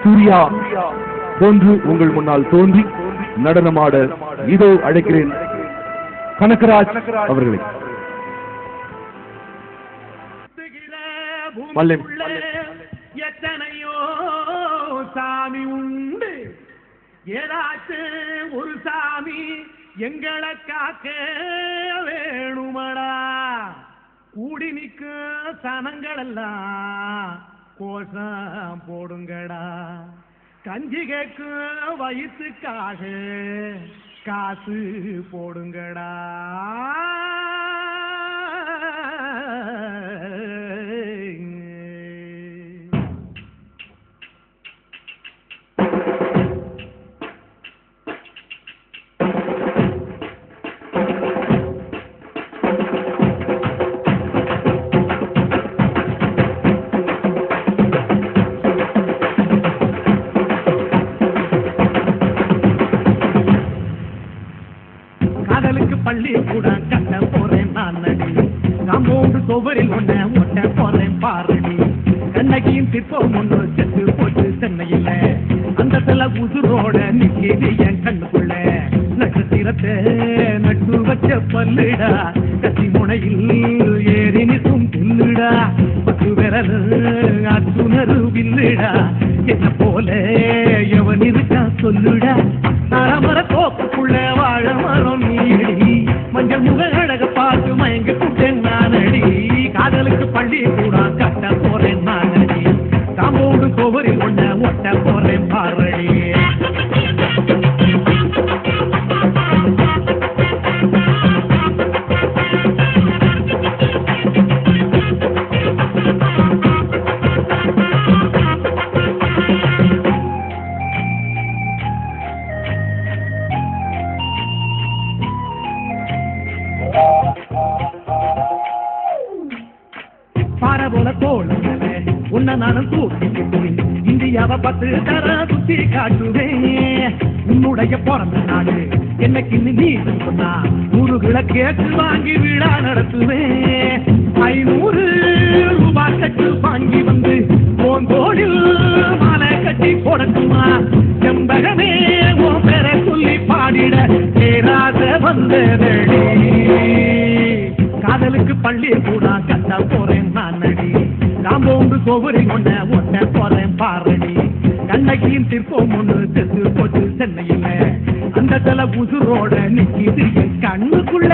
சூர்யா போன்று உங்கள் முன்னால் தோன்றி நடனமாட இதோ அழைக்கிறேன் கனகராஜ் அவர்களை. எத்தனையோ சாமி உண்டு, ஏதாச்சும் ஒரு சாமி எங்களை காக்க வேணுமடா. கூடி நிற்க சனங்கள் எல்லாம் கோஷம் போடுங்கடா. கஞ்சி கேட்கும் வயிற்றுக்காக காசு போடுங்கடா. பள்ளி கூட கட்ட போறேன் நான் நடி, காம்பவுண்டு சுவரில் ஒன்ன ஒட்ட போறேன் பாரடி. கண்ணகியும் சிற்பம் ஒன்று செத்து போட்டு சென்னையில, அந்த தல உசுரோட நிக்கிது என் கண்ணுக்குள்ள. நட்சத்திரத்தை நட்டு வச்ச பல்லுடா, கத்தி முனையில் ஏறி நிற்கும் புல்லுடா. பத்து விரல் அத்துணரு வில்லுடா, என்ன போல எவன் இருக்கா சொல்லுடா. மர தோப்புக்குள்ள வாழ மரம் நீடி, மஞ்சள் முக அழக பார்த்து மயங்க கூட்டேன் நானடி. காதலுக்கு பள்ளி கூட கட்ட போறேன் நானடி, காம்போடு கோவரில் ஒன்ன ஒட்ட போறேன் பாரடி. பாரபோல தோளுங்கள உன்ன நானும் தூக்கிட்டு இந்தியாவை 10 தர சுத்தி காட்டுவேன். உன்னுடைய பிறந்த நாடு என்னைக்கு நீ சொன்னா 100 கிலோ கேட்டு வாங்கி விழா நடத்துவேன். 500 ரூபாய் கட்டு வாங்கி வந்து போந்தோடில் மாலை கட்டி போடட்டுமா. செம்பகமே உன் பேரை சொல்லி பாடிட பேராத வந்ததடி. காதலுக்கு பள்ளி கூட கட்ட போறேன் நான் நடி, காம்பவுண்டு கோவரில் ஒன்ன ஒட்ட போறேன் பாரடி. கண்ணகியின் சிற்பம் ஒன்று செத்து போட்டு சென்னையில, அந்த தல உசுரோட நிக்கிது என் கண்ணுக்குள்ள.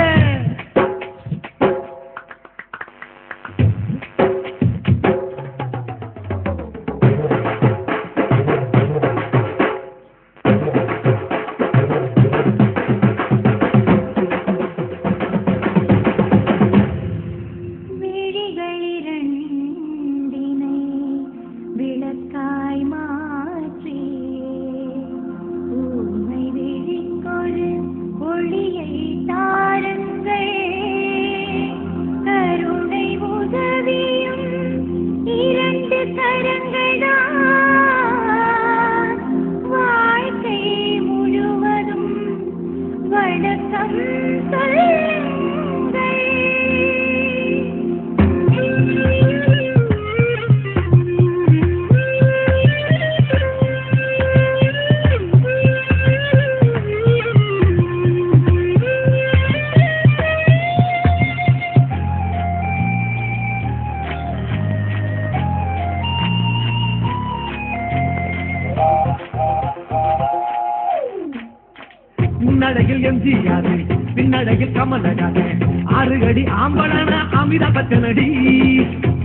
முன்னடையில் எம்ஜிஆர், பின்னடையில் கமலஹாசன், 6 அடி ஆம்பளன அமிதாப் பச்சனடி.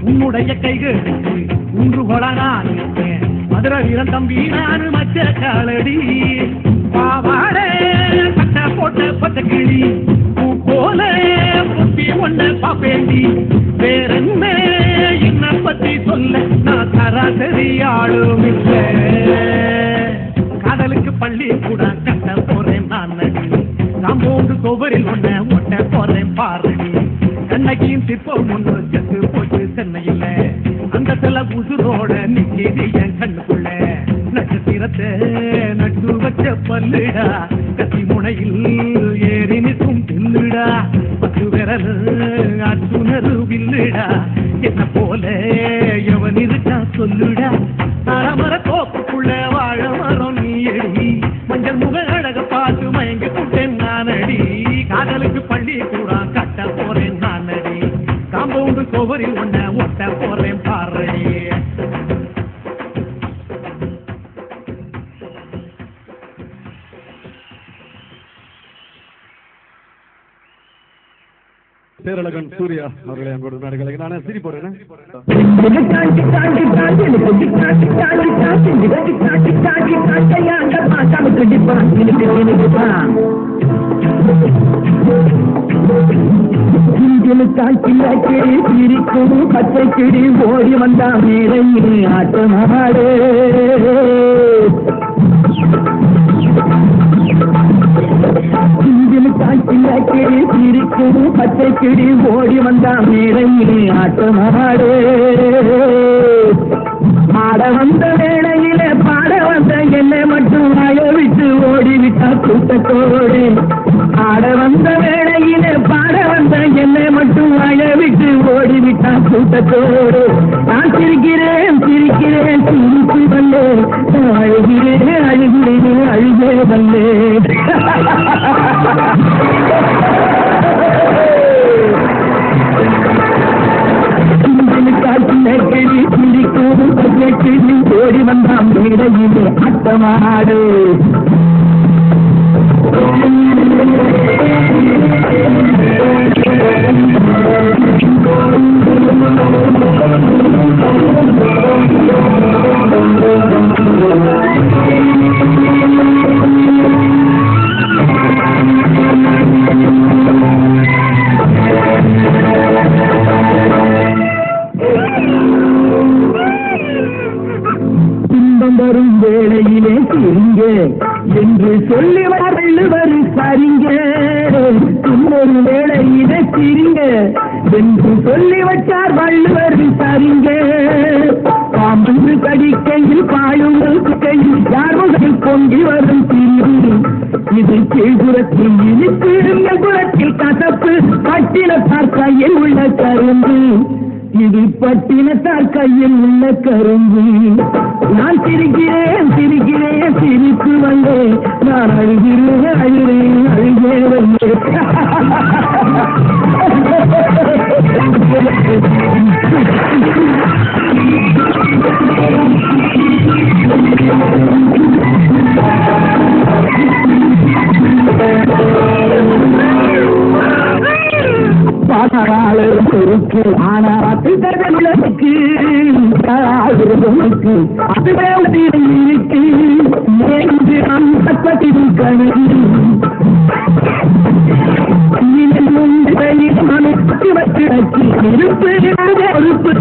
உன்னுடைய கைகளுக்கு உன்று கொளனான் மதுரை வீரன் தம்பி நான் மச்ச காலடி. பாவாடை கட்ட போட்ட பச்சை கிளி பூ போல பொட்டி ஒன்ன பாப்பேண்டி. வேறென்ன என்ன பத்தி சொல்ல நான் சராசரி ஆளும் இல்லை. காதலுக்கு பள்ளி கூட கட்ட போறேன் நான் நடி, காம்பவுண்டு கோவரில் ஒன்ன ஒட்ட போறேன் பாரடி. கண்ணகியின் சிற்பம் ஒன்று செத்து போட்டு சென்னையில, அந்த தல உசுரோட நிக்கிது என் கண்ணுக்குள்ள. நட்சத்திரத்தை நட்டு வச்ச பல்லுடா, கத்தி முனையில் ஏறி நிற்கும் பில்லுடா. 10 விரல் அத்துணரு வில்லுடா, என்ன போல எவன் இருக்கா சொல்லுடா. மர தோப்புக்குள்ள பேரழகன் சூர்யா அவர்களை அன்போடு நாடுகளை நான் சிரி போடுறேன். சிரிக்கும் பச்சை கிடி ஓடி வந்தா மேடையில் ஆட்டமாடு சிரிக்கும் பச்சை கிடி ஓடி வந்தா மேடையில் ஆட்டமாடு ஆட வந்த வேளையிலே பாட வந்த என்னை மட்டும் அழவிட்டு ஓடிவிட்டா கூட்டத்தோடு ஆட வந்த வேளையிலே பாட வந்த என்னை மட்டும் அழவிட்டு ஓடிவிட்டா கூட்டத்தோடு நான் சிரிக்கிறேன் சிரிக்கிறேன் சிரிப்பு வல்லே அழுகிறேன் அழுகிறேன் அழுகே வல்லே ஓடி வந்தான் மேடையிலே அட்டமாடு வரும் வேளையிலே சிரிங்க என்று சொல்லி வள்ளுவர் சரிங்க இன்னொரு வேளையிலே சிரிங்க என்று சொல்லி வச்சார் வள்ளுவர் சரிங்க பாம்பு கடிக்கையில் பாழுங்கள் கையில் யார் முதல் பொங்கி வரும் சிரிவு இது கீழ்புறத்தில் இனிப்பு மேல்புறத்தில் கசப்பு பட்டினத்தார் கையில் உள்ள கரும்பு இது பட்டினத்தார் கையில் உள்ள கரும்பு நான் சிரிக்கிறேன் சிரிக்கிறேன் சிரிப்பு வந்தே நான் அழுகிறேன் அழுகிறேன் அழுகே வந்தே பாடாளர் பொறுப்பு ஆனால் விளக்கு அதுவே இருக்கு என்று அம்பத்தின் கணக்கு இருப்பு பொறுப்பு